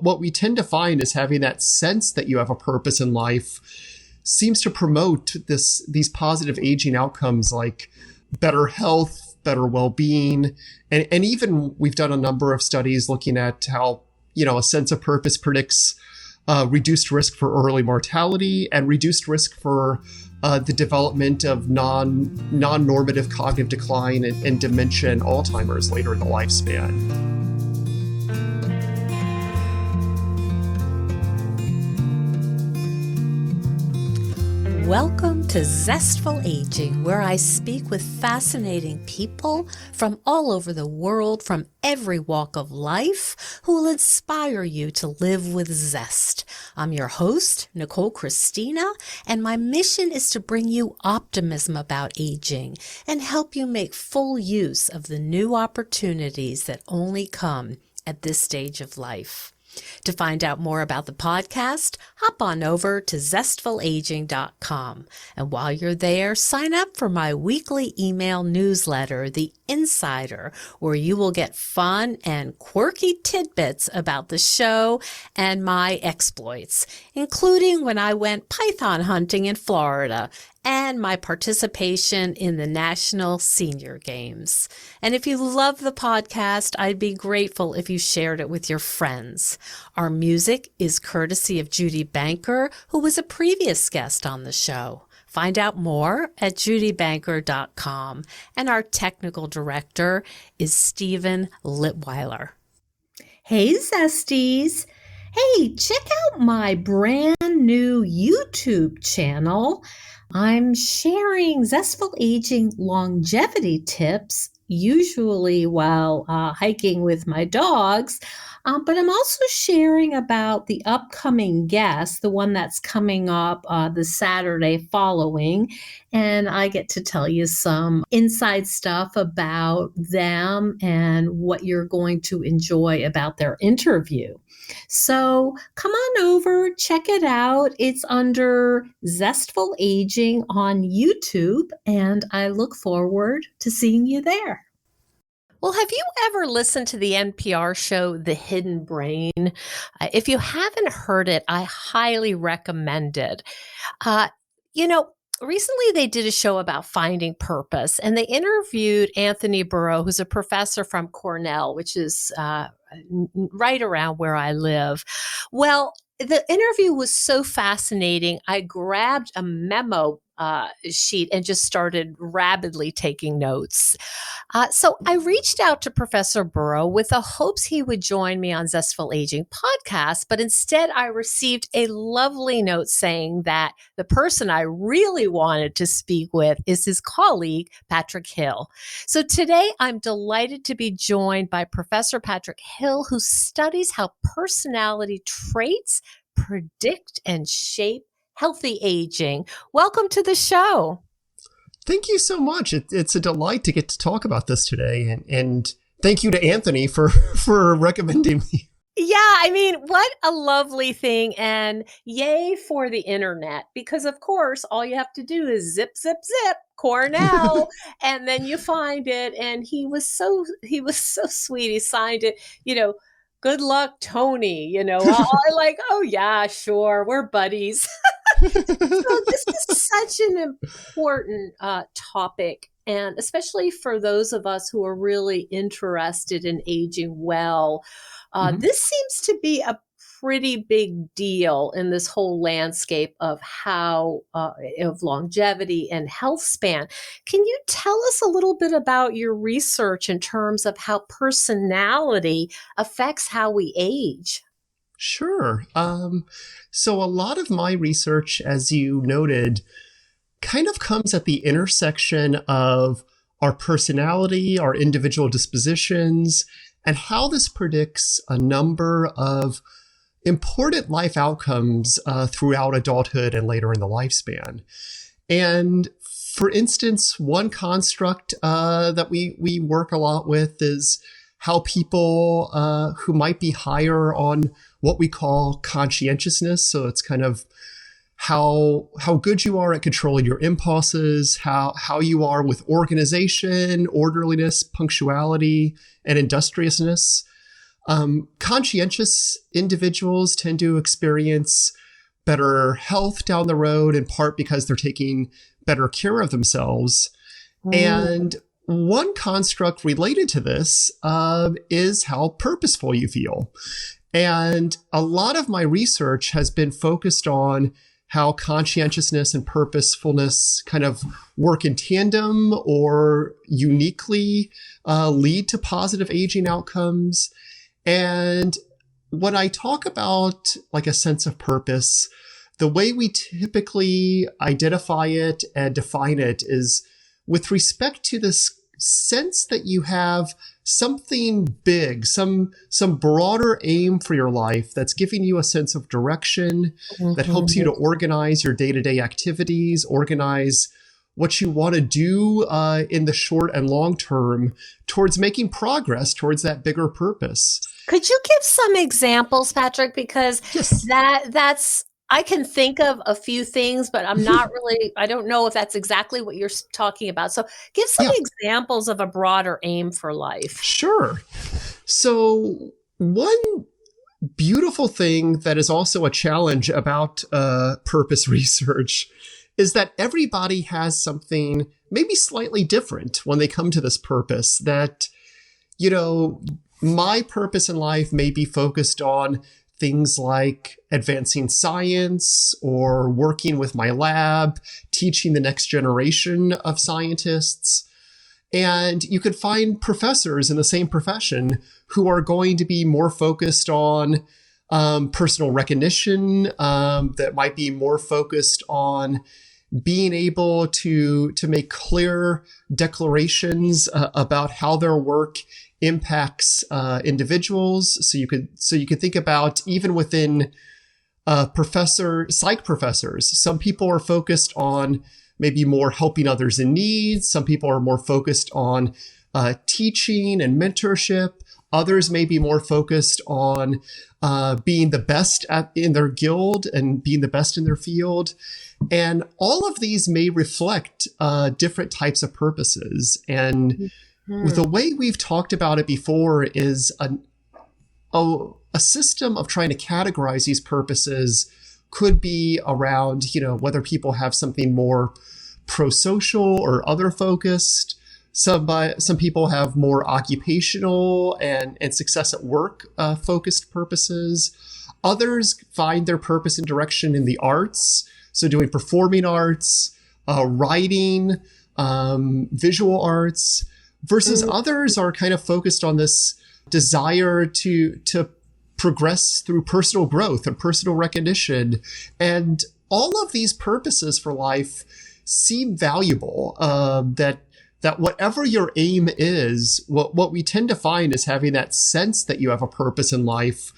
what we tend to find is having that sense that you have a purpose in life seems to promote these positive aging outcomes like better health, better well-being. And even we've done a number of studies looking at how, a sense of purpose predicts reduced risk for early mortality and reduced risk for the development of non-normative cognitive decline and dementia and Alzheimer's later in the lifespan. Welcome to Zestful Aging, where I speak with fascinating people from all over the world, from every walk of life, who will inspire you to live with zest. I'm your host, Nicole Christina, and my mission is to bring you optimism about aging and help you make full use of the new opportunities that only come at this stage of life. To find out more about the podcast, hop on over to zestfulaging.com. And while you're there, sign up for my weekly email newsletter, The Insider, where you will get fun and quirky tidbits about the show and my exploits, including when I went python hunting in Florida and my participation in the National Senior Games. And if you love the podcast, I'd be grateful if you shared it with your friends. Our music is courtesy of Judy Banker, who was a previous guest on the show. Find out more at judybanker.com. And our technical director is Stephen Litweiler. Hey, Zesties. Hey, check out my brand new YouTube channel. I'm sharing Zestful Aging longevity tips, usually while hiking with my dogs, but I'm also sharing about the upcoming guest, the one that's coming up the Saturday following, and I get to tell you some inside stuff about them and what you're going to enjoy about their interview. So come on over, check it out. It's under Zestful Aging on YouTube, and I look forward to seeing you there. Well, have you ever listened to the NPR show, The Hidden Brain? If you haven't heard it, I highly recommend it. Recently they did a show about finding purpose, and they interviewed Anthony Burrow, who's a professor from Cornell, which is right around where I live. Well, the interview was so fascinating. I grabbed a memo sheet and just started rapidly taking notes. So I reached out to Professor Burrow with the hopes he would join me on Zestful Aging podcast, but instead I received a lovely note saying that the person I really wanted to speak with is his colleague, Patrick Hill. So today I'm delighted to be joined by Professor Patrick Hill, who studies how personality traits predict and shape healthy aging. Welcome to the show. Thank you so much. It's a delight to get to talk about this today. And thank you to Anthony for recommending me. Yeah, I mean, what a lovely thing. And yay for the internet, because of course, all you have to do is zip, zip, zip, Cornell, and then you find it. And he was so sweet. He signed it, good luck, Tony, I like, oh yeah, sure. We're buddies. So this is such an important topic, and especially for those of us who are really interested in aging well, this seems to be a pretty big deal in this whole landscape of of longevity and health span. Can you tell us a little bit about your research in terms of how personality affects how we age? Sure. So a lot of my research, as you noted, kind of comes at the intersection of our personality, our individual dispositions, and how this predicts a number of important life outcomes throughout adulthood and later in the lifespan. And for instance, one construct that we work a lot with is how people who might be higher on what we call conscientiousness. So it's kind of how good you are at controlling your impulses, how you are with organization, orderliness, punctuality, and industriousness. Conscientious individuals tend to experience better health down the road, in part because they're taking better care of themselves. And one construct related to this is how purposeful you feel. And a lot of my research has been focused on how conscientiousness and purposefulness kind of work in tandem or uniquely lead to positive aging outcomes. And when I talk about like a sense of purpose, the way we typically identify it and define it is with respect to this sense that you have something big, some broader aim for your life that's giving you a sense of direction, that helps you to organize your day-to-day activities, organize what you want to do in the short and long term towards making progress towards that bigger purpose. Could you give some examples, Patrick? Because Yes. that's I can think of a few things, but I'm not really, I don't know if that's exactly what you're talking about. So give some examples of a broader aim for life. Sure. So one beautiful thing that is also a challenge about purpose research is that everybody has something maybe slightly different when they come to this purpose. That, you know, my purpose in life may be focused on things like advancing science or working with my lab, teaching the next generation of scientists. And you could find professors in the same profession who are going to be more focused on personal recognition, that might be more focused on being able to make clear declarations about how their work impacts individuals. So you could think about even within psych professors, some people are focused on maybe more helping others in need. Some people are more focused on teaching and mentorship. Others may be more focused on being the best in their guild and being the best in their field. And all of these may reflect different types of purposes. And the way we've talked about it before is a system of trying to categorize these purposes could be around, you know, whether people have something more pro-social or other focused. Some people have more occupational and success at work focused purposes. Others find their purpose and direction in the arts. So doing performing arts, writing, visual arts, versus others are kind of focused on this desire to progress through personal growth and personal recognition. And all of these purposes for life seem valuable, that whatever your aim is, what we tend to find is having that sense that you have a purpose in life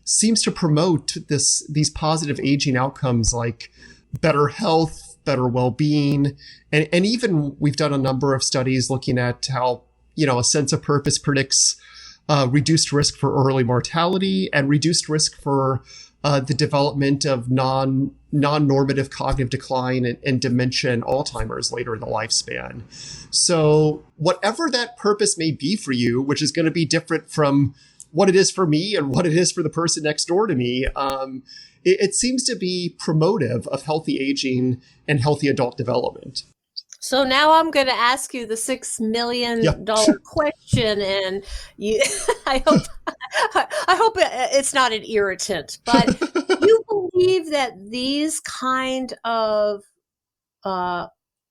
seems to promote these positive aging outcomes like better health, better well-being. And even we've done a number of studies looking at how, you know, a sense of purpose predicts reduced risk for early mortality and reduced risk for the development of non-normative cognitive decline and dementia and Alzheimer's later in the lifespan. So whatever that purpose may be for you, which is going to be different from what it is for me and what it is for the person next door to me, it seems to be promotive of healthy aging and healthy adult development. So now I'm going to ask you the $6 million question, and you, I hope it's not an irritant, but you believe that these kind of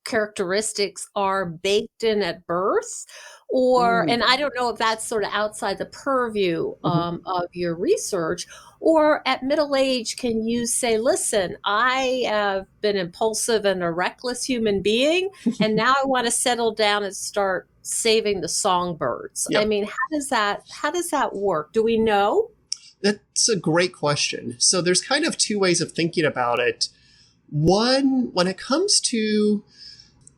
characteristics are baked in at birth, or, and I don't know if that's sort of outside the purview of your research, or at middle age, can you say, listen, I have been impulsive and a reckless human being, and now I want to settle down and start saving the songbirds. Yep. I mean, how does that work? Do we know? That's a great question. So there's kind of two ways of thinking about it. One, when it comes to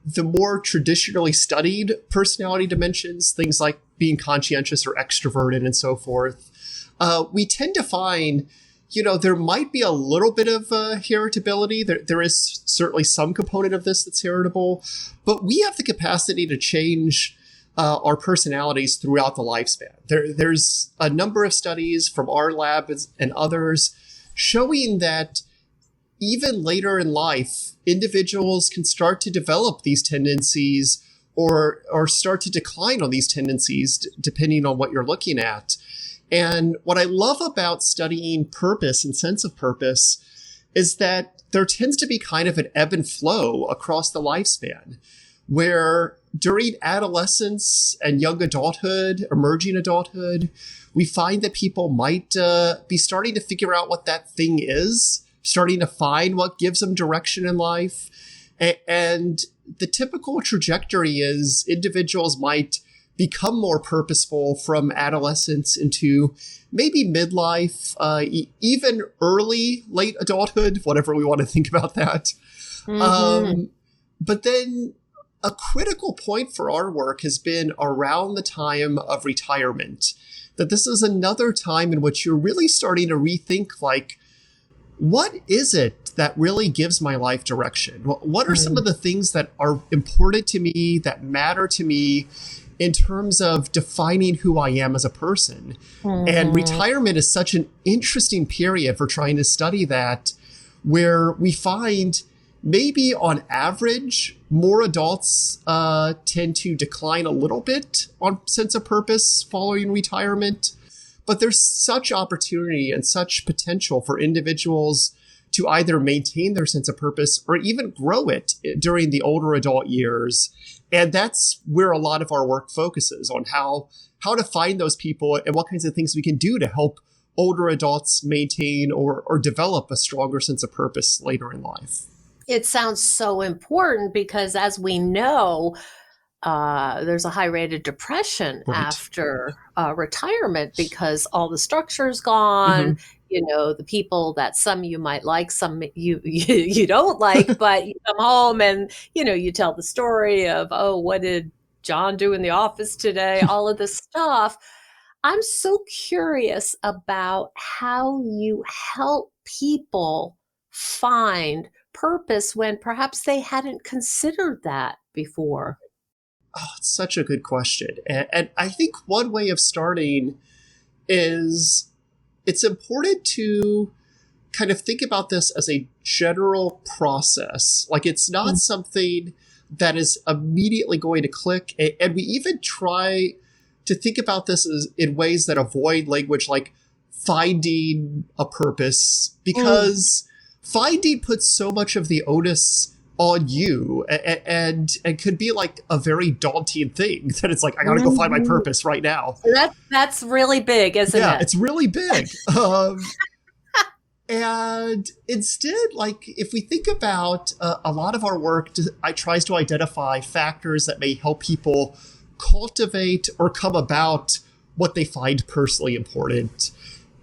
the more traditionally studied personality dimensions, things like being conscientious or extroverted and so forth, we tend to find, you know, there might be a little bit of heritability. There is certainly some component of this that's heritable, but we have the capacity to change our personalities throughout the lifespan. There's a number of studies from our lab and others showing that even later in life, individuals can start to develop these tendencies or start to decline on these tendencies, depending on what you're looking at. And what I love about studying purpose and sense of purpose is that there tends to be kind of an ebb and flow across the lifespan, where during adolescence and young adulthood, emerging adulthood, we find that people might be starting to figure out what that thing is, starting to find what gives them direction in life. And the typical trajectory is individuals might become more purposeful from adolescence into maybe midlife, even late adulthood, whatever we want to think about that. Mm-hmm. But then a critical point for our work has been around the time of retirement, that this is another time in which you're really starting to rethink, like, what is it that really gives my life direction? What are some of the things that are important to me, that matter to me in terms of defining who I am as a person? And retirement is such an interesting period for trying to study that, where we find maybe on average, more adults tend to decline a little bit on sense of purpose following retirement. But there's such opportunity and such potential for individuals to either maintain their sense of purpose or even grow it during the older adult years. And that's where a lot of our work focuses on how to find those people and what kinds of things we can do to help older adults maintain or develop a stronger sense of purpose later in life. It sounds so important because, as we know, there's a high rate of depression after retirement because all the structure is gone. You know, the people that some you might like, some you don't like, but you come home and, you know, you tell the story of, oh, what did John do in the office today? All of this stuff. I'm so curious about how you help people find purpose when perhaps they hadn't considered that before. Oh, it's such a good question. And I think one way of starting is it's important to kind of think about this as a general process. Like, it's not something that is immediately going to click. And we even try to think about this as in ways that avoid language like finding a purpose, because finding puts so much of the onus on you and could be like a very daunting thing that it's like, I gotta go find my purpose right now. That's really big, isn't it? Yeah, it's really big. And instead, like, if we think about a lot of our work, I tries to identify factors that may help people cultivate or come about what they find personally important.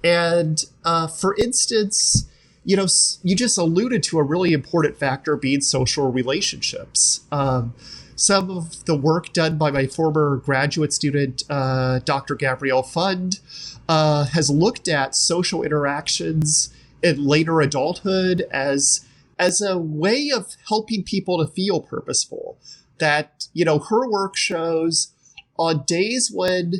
And for instance, you know, you just alluded to a really important factor being social relationships. Some of the work done by my former graduate student, Dr. Gabrielle Fund, has looked at social interactions in later adulthood as a way of helping people to feel purposeful. That, you know, her work shows on days when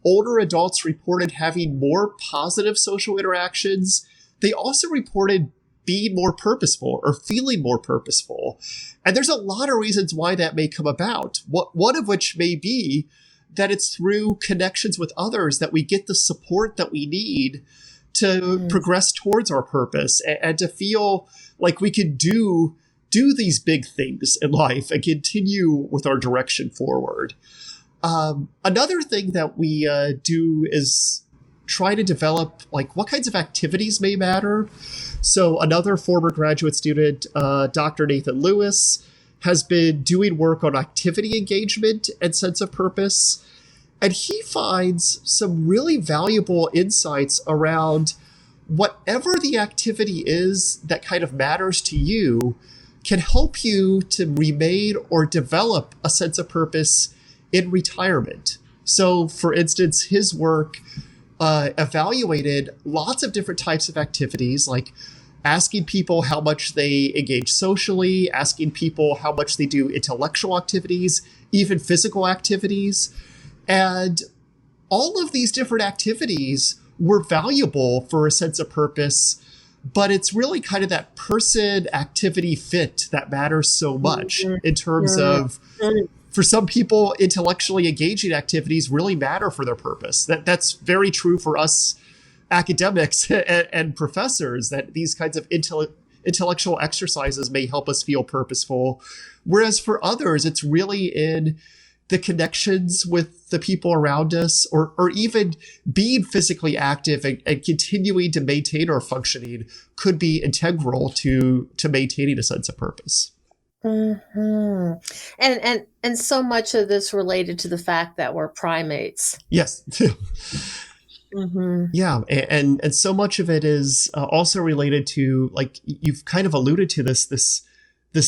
older adults reported having more positive social interactions, they also reported being more purposeful or feeling more purposeful. And there's a lot of reasons why that may come about. One of which may be that it's through connections with others that we get the support that we need to progress towards our purpose and to feel like we can do these big things in life and continue with our direction forward. Another thing that we do is try to develop, like, what kinds of activities may matter. So another former graduate student, Dr. Nathan Lewis, has been doing work on activity engagement and sense of purpose. And he finds some really valuable insights around whatever the activity is that kind of matters to you can help you to remain or develop a sense of purpose in retirement. So, for instance, his work evaluated lots of different types of activities, like asking people how much they engage socially, asking people how much they do intellectual activities, even physical activities. And all of these different activities were valuable for a sense of purpose, but it's really kind of that person activity fit that matters so much in terms of, for some people, intellectually engaging activities really matter for their purpose. That's very true for us academics and professors, that these kinds of intellectual exercises may help us feel purposeful. Whereas for others, it's really in the connections with the people around us, or even being physically active and continuing to maintain our functioning could be integral to maintaining a sense of purpose. Mm-hmm. And so much of this related to the fact that we're primates. Yes. Mm-hmm. Yeah. And so much of it is also related to, like, you've kind of alluded to this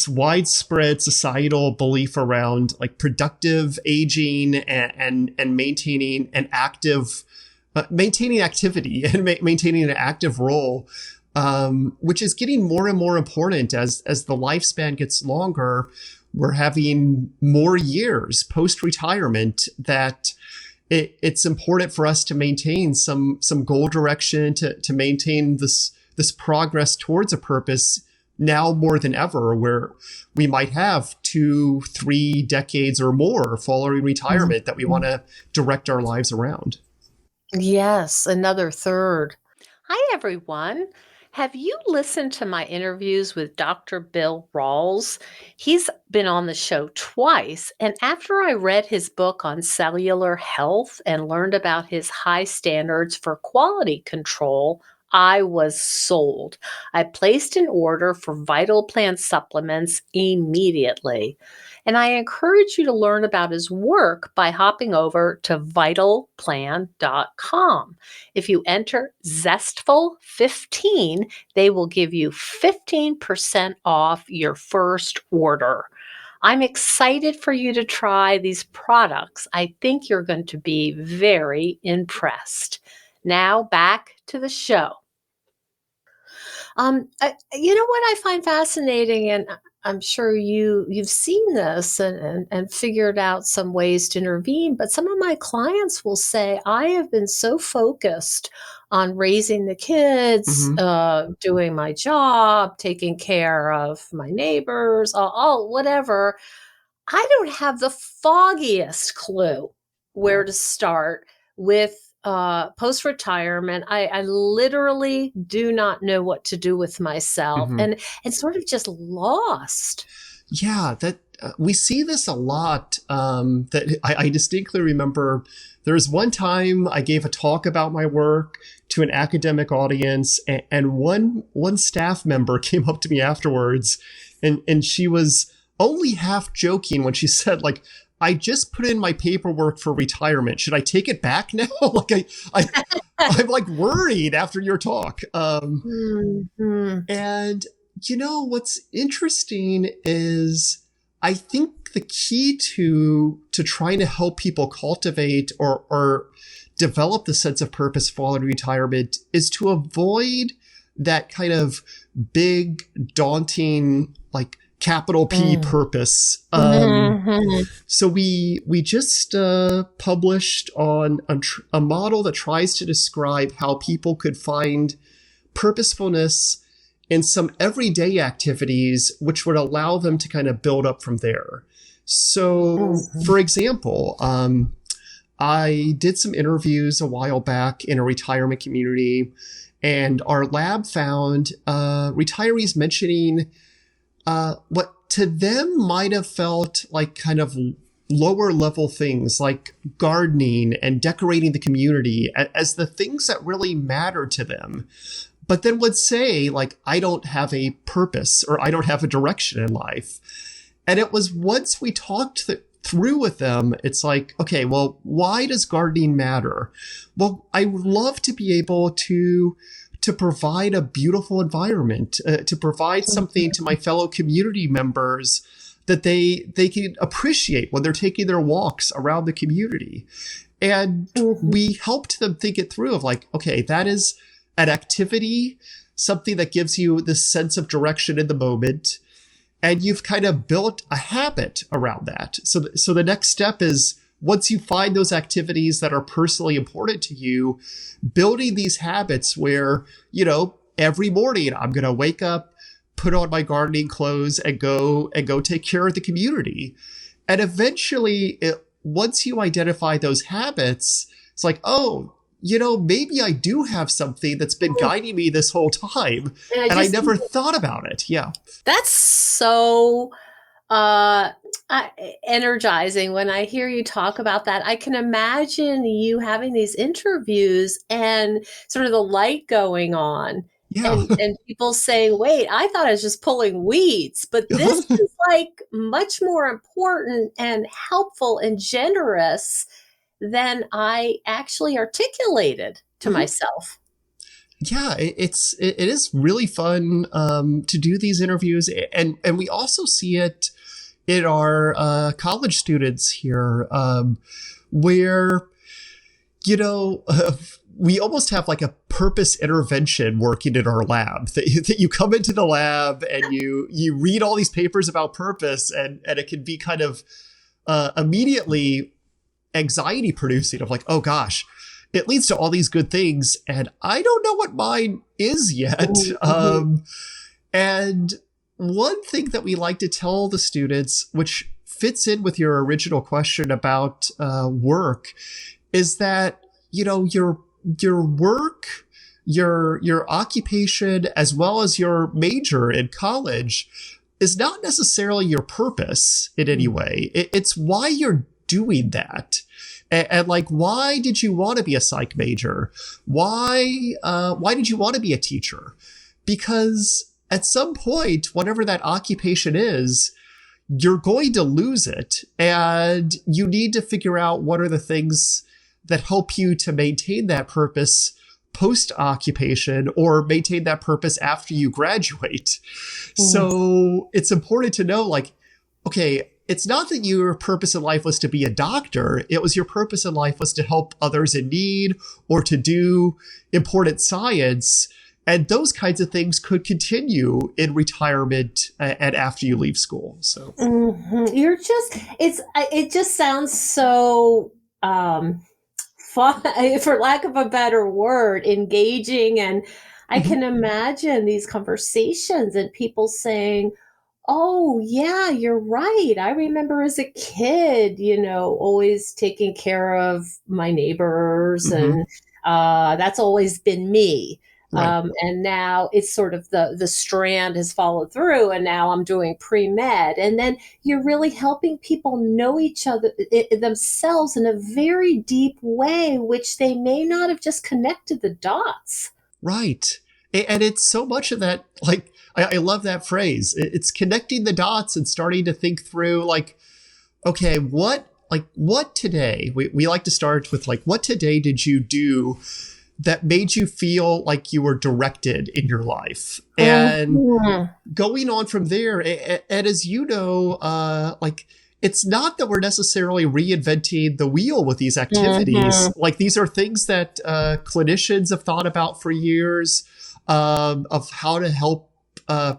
widespread societal belief around like productive aging and maintaining an active, maintaining activity and maintaining an active role, which is getting more and more important as the lifespan gets longer. We're having more years post-retirement that it's important for us to maintain some goal direction, to maintain this progress towards a purpose now more than ever, where we might have 2-3 decades or more following retirement that we want to direct our lives around. Yes, another third. Hi, everyone. Have you listened to my interviews with Dr. Bill Rawls? He's been on the show twice, and after I read his book on cellular health and learned about his high standards for quality control, I was sold. I placed an order for Vital Plan supplements immediately. And I encourage you to learn about his work by hopping over to vitalplan.com. If you enter Zestful15, they will give you 15% off your first order. I'm excited for you to try these products. I think you're going to be very impressed. Now back to the show. You know what I find fascinating, and I'm sure you've seen this and figured out some ways to intervene, but some of my clients will say, I have been so focused on raising the kids, doing my job, taking care of my neighbors, all whatever. I don't have the foggiest clue where to start with post-retirement. I literally do not know what to do with myself, and sort of just lost. Yeah, that we see this a lot. That I distinctly remember. There was one time I gave a talk about my work to an academic audience, and one staff member came up to me afterwards, and she was only half joking when she said, like, I just put in my paperwork for retirement. Should I take it back now? Like I'm like worried after your talk. And you know, what's interesting is I think the key to trying to help people cultivate or develop the sense of purpose following retirement is to avoid that kind of big, daunting, like, capital P purpose. So we just published on a model that tries to describe how people could find purposefulness in some everyday activities, which would allow them to kind of build up from there. So, for example, I did some interviews a while back in a retirement community, and our lab found retirees mentioning what to them might have felt like kind of lower level things like gardening and decorating the community as the things that really matter to them. But then would say, like, I don't have a purpose or I don't have a direction in life. And it was once we talked through with them, it's like, okay, well, why does gardening matter? Well, I would love to be able to provide a beautiful environment, to provide something to my fellow community members that they can appreciate when they're taking their walks around the community. And we helped them think it through of like, okay, that is an activity, something that gives you this sense of direction in the moment. and you've kind of built a habit around that. So the next step is, once you find those activities that are personally important to you, building these habits where, every morning I'm going to wake up, put on my gardening clothes and go take care of the community. And eventually, once you identify those habits, it's like, oh, maybe I do have something that's been guiding me this whole time. And I never thought about it. Yeah. That's so energizing when I hear you talk about that. I can imagine you having these interviews and sort of the light going on. Yeah. And people saying, wait, I thought I was just pulling weeds, but this is like much more important and helpful and generous than I actually articulated to myself. Yeah, it is really fun to do these interviews, and we also see it in our college students here, where we almost have like a purpose intervention working in our lab. That you come into the lab and you read all these papers about purpose, and it can be kind of immediately anxiety producing of like, oh gosh, it leads to all these good things, and I don't know what mine is yet. And one thing that we like to tell the students, which fits in with your original question about work, is that your work, your occupation, as well as your major in college, is not necessarily your purpose in any way. It's why you're doing that. And like, why did you want to be a psych major? Why did you want to be a teacher? Because at some point, whatever that occupation is, you're going to lose it. And you need to figure out what are the things that help you to maintain that purpose post-occupation, or maintain that purpose after you graduate. So it's important to know, like, okay, it's not that your purpose in life was to be a doctor. It was your purpose in life was to help others in need or to do important science. And those kinds of things could continue in retirement and after you leave school. So it just sounds so fun, for lack of a better word, engaging. And I can imagine these conversations and people saying, oh, yeah, you're right. I remember as a kid, always taking care of my neighbors, and that's always been me. Right. And now it's sort of the strand has followed through, and now I'm doing pre-med. And then you're really helping people know each other, themselves in a very deep way, which they may not have just connected the dots. Right. And it's so much of that, like, I love that phrase. It's connecting the dots and starting to think through, like, okay, what today? We like to start with, like, what today did you do that made you feel like you were directed in your life? And going on from there, and as you know, like, it's not that we're necessarily reinventing the wheel with these activities. Like, these are things that clinicians have thought about for years, of how to help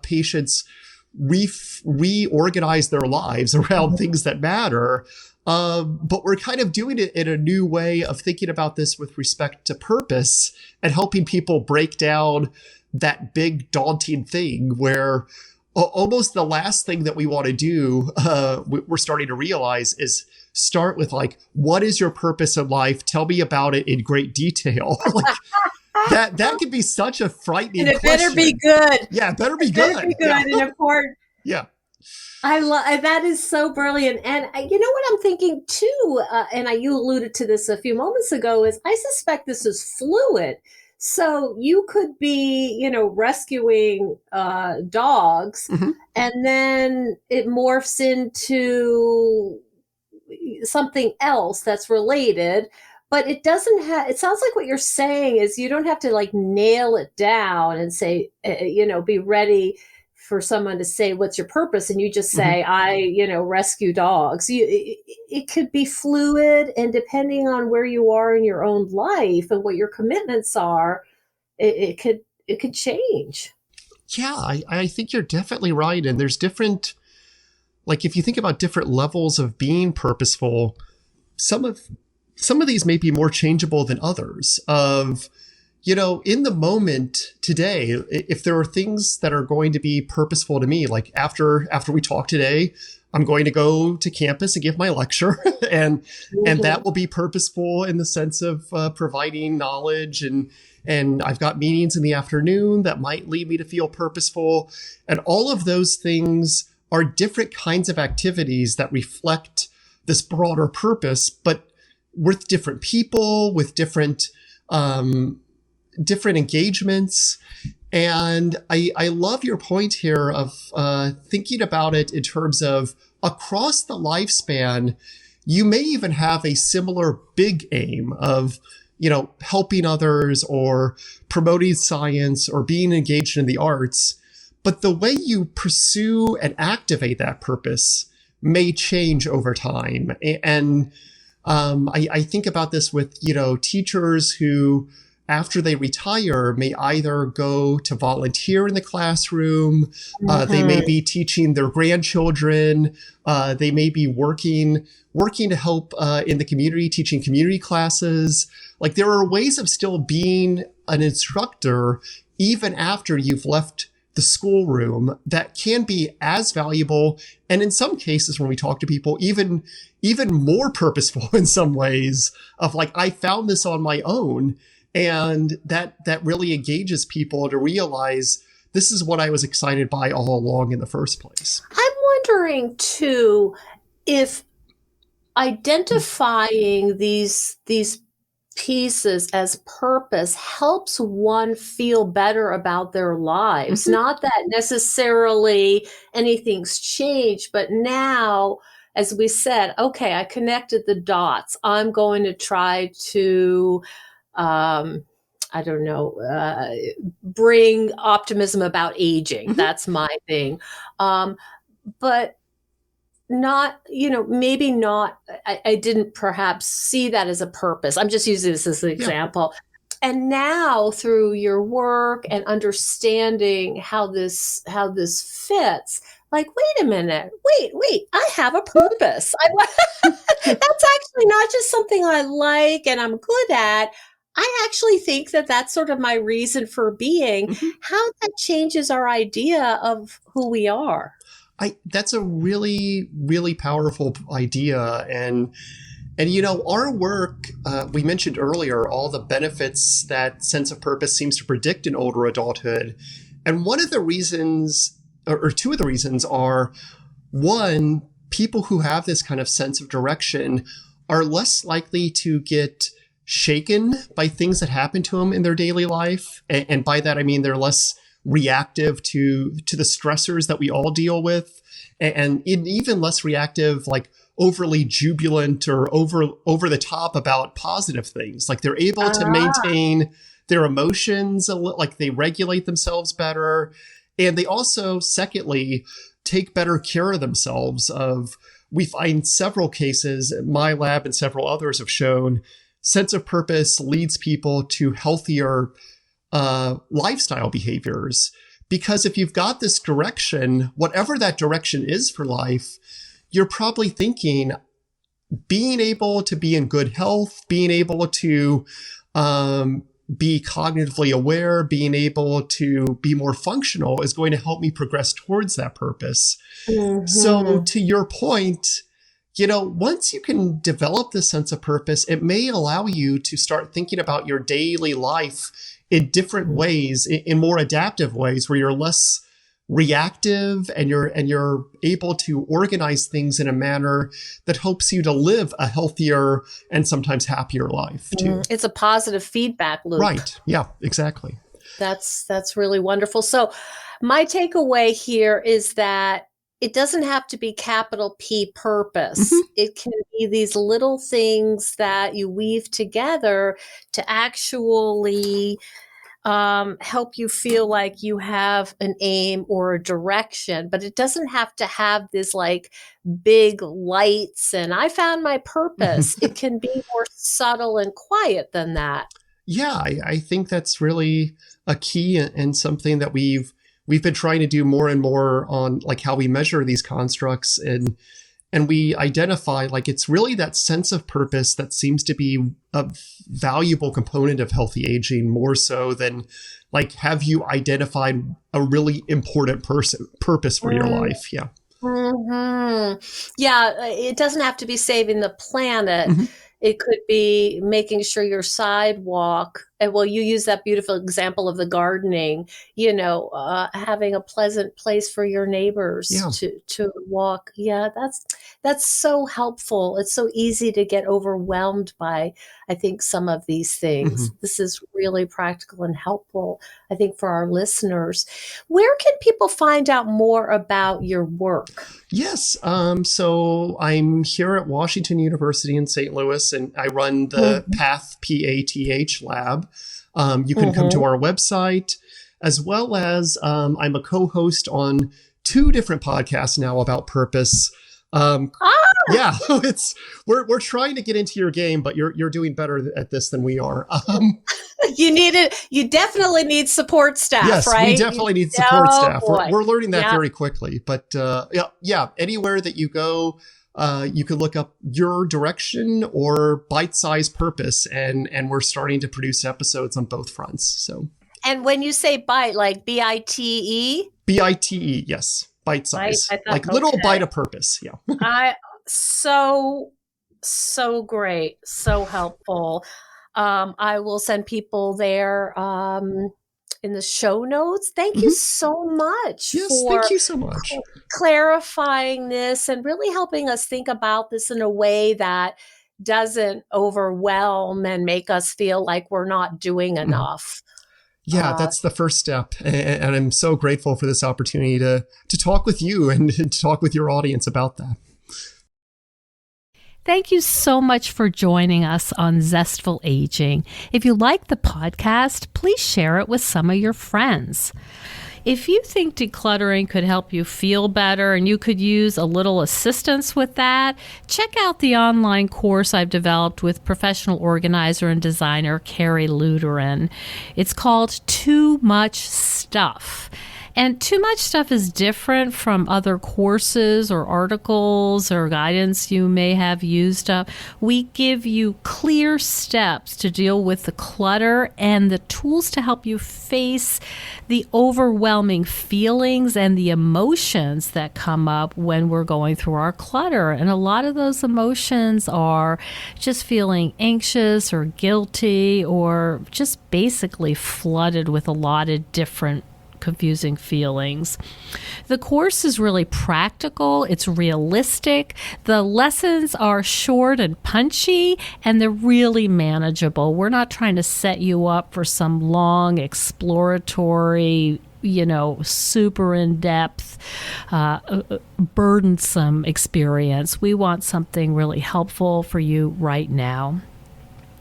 patients reorganize their lives around things that matter. But we're kind of doing it in a new way of thinking about this with respect to purpose, and helping people break down that big daunting thing where almost the last thing that we want to do, we're starting to realize, is start with, like, what is your purpose in life? Tell me about it in great detail. Like, that could be such a frightening And it question. better be good. Yeah, it better be good. Better be good and important. Yeah. I love that. Is so brilliant. And you know what I'm thinking too, and you alluded to this a few moments ago, is I suspect this is fluid. So you could be, rescuing dogs, and then it morphs into something else that's related. But it doesn't have, it sounds like what you're saying is you don't have to, like, nail it down and say, be ready for someone to say, what's your purpose? And you just say, I rescue dogs. It could be fluid, and depending on where you are in your own life and what your commitments are, it could change. Yeah, I think you're definitely right. And there's different, like if you think about different levels of being purposeful, some of these may be more changeable than others. Of, in the moment today, if there are things that are going to be purposeful to me, like after we talk today, I'm going to go to campus and give my lecture, and that will be purposeful in the sense of providing knowledge, and I've got meetings in the afternoon that might lead me to feel purposeful, and all of those things are different kinds of activities that reflect this broader purpose, but with different people, with different engagements. And I love your point here of thinking about it in terms of across the lifespan, you may even have a similar big aim of, helping others or promoting science or being engaged in the arts. But the way you pursue and activate that purpose may change over time. And I think about this with, teachers who, after they retire, may either go to volunteer in the classroom, they may be teaching their grandchildren, they may be working to help in the community, teaching community classes. Like there are ways of still being an instructor even after you've left the schoolroom that can be as valuable, and in some cases when we talk to people, even more purposeful in some ways, of like, I found this on my own. And that really engages people to realize this is what I was excited by all along in the first place. I'm wondering too, if identifying these pieces as purpose helps one feel better about their lives. Not that necessarily anything's changed, but now, as we said, okay, I connected the dots. I'm going to try to bring optimism about aging. That's my thing. But not, maybe not, I didn't perhaps see that as a purpose. I'm just using this as an example. And now through your work and understanding how this fits, like, wait a minute, wait, I have a purpose. That's actually not just something I like and I'm good at. I actually think that that's sort of my reason for being. How that changes our idea of who we are. That's a really, really powerful idea. And our work, we mentioned earlier, all the benefits that sense of purpose seems to predict in older adulthood. And one of the reasons, or two of the reasons are, one, people who have this kind of sense of direction are less likely to get shaken by things that happen to them in their daily life. And by that, I mean, they're less reactive to the stressors that we all deal with, and even less reactive, like overly jubilant or over the top about positive things. Like they're able to maintain their emotions, like they regulate themselves better. And they also, secondly, take better care of themselves. We find several cases, my lab and several others have shown, sense of purpose leads people to healthier lifestyle behaviors. Because if you've got this direction, whatever that direction is for life, you're probably thinking being able to be in good health, being able to be cognitively aware, being able to be more functional is going to help me progress towards that purpose. So to your point, once you can develop this sense of purpose, it may allow you to start thinking about your daily life in different ways, in more adaptive ways, where you're less reactive and you're able to organize things in a manner that helps you to live a healthier and sometimes happier life too. It's a positive feedback loop. Right. Yeah, exactly. That's really wonderful. So my takeaway here is that it doesn't have to be capital P purpose. It can be these little things that you weave together to actually help you feel like you have an aim or a direction, but it doesn't have to have this like big lights and I found my purpose. It can be more subtle and quiet than that. Yeah, I think that's really a key and something that we've we've been trying to do more and more on like how we measure these constructs, and we identify like it's really that sense of purpose that seems to be a valuable component of healthy aging, more so than like, have you identified a really important purpose for your life? Yeah. Mm-hmm. Yeah, it doesn't have to be saving the planet. Mm-hmm. It could be making sure your sidewalk, and well, you use that beautiful example of the gardening, having a pleasant place for your neighbors to walk. Yeah, that's so helpful. It's so easy to get overwhelmed by, I think, some of these things. Mm-hmm. This is really practical and helpful, I think, for our listeners. Where can people find out more about your work? Yes. So I'm here at Washington University in St. Louis, and I run the PATH lab. You can come to our website, as well as I'm a co-host on 2 different podcasts now about purpose. Yeah, we're trying to get into your game, but you're doing better at this than we are. You definitely need support staff, yes, right? We definitely need support staff. Boy. We're learning that very quickly, but anywhere that you go, you could look up Your Direction or Bite-Sized Purpose, and we're starting to produce episodes on both fronts. So, and when you say bite, like BITE? BITE, yes. Bite size, like little bite of purpose. Yeah. So great. So helpful. I will send people there in the show notes. Thank you so much thank you so much. Clarifying this and really helping us think about this in a way that doesn't overwhelm and make us feel like we're not doing enough. Yeah, that's the first step. And I'm so grateful for this opportunity to talk with you and to talk with your audience about that. Thank you so much for joining us on Zestful Aging. If you like the podcast, please share it with some of your friends. If you think decluttering could help you feel better and you could use a little assistance with that, check out the online course I've developed with professional organizer and designer Carrie Luderin. It's called Too Much Stuff. And Too Much Stuff is different from other courses or articles or guidance you may have used up. We give you clear steps to deal with the clutter and the tools to help you face the overwhelming feelings and the emotions that come up when we're going through our clutter. And a lot of those emotions are just feeling anxious or guilty or just basically flooded with a lot of different confusing feelings. The course is really practical. It's realistic. The lessons are short and punchy, and they're really manageable. We're not trying to set you up for some long exploratory, super in-depth, burdensome experience. We want something really helpful for you right now.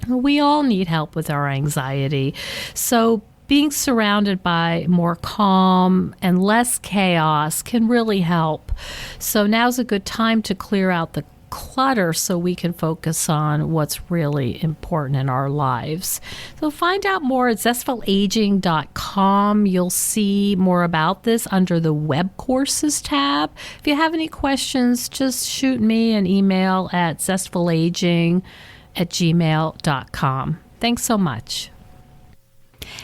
We all need help with our anxiety. So being surrounded by more calm and less chaos can really help. So now's a good time to clear out the clutter so we can focus on what's really important in our lives. So find out more at zestfulaging.com. You'll see more about this under the web courses tab. If you have any questions, just shoot me an email at zestfulaging@gmail.com. Thanks so much.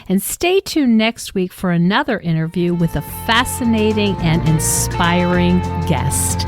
And stay tuned next week for another interview with a fascinating and inspiring guest.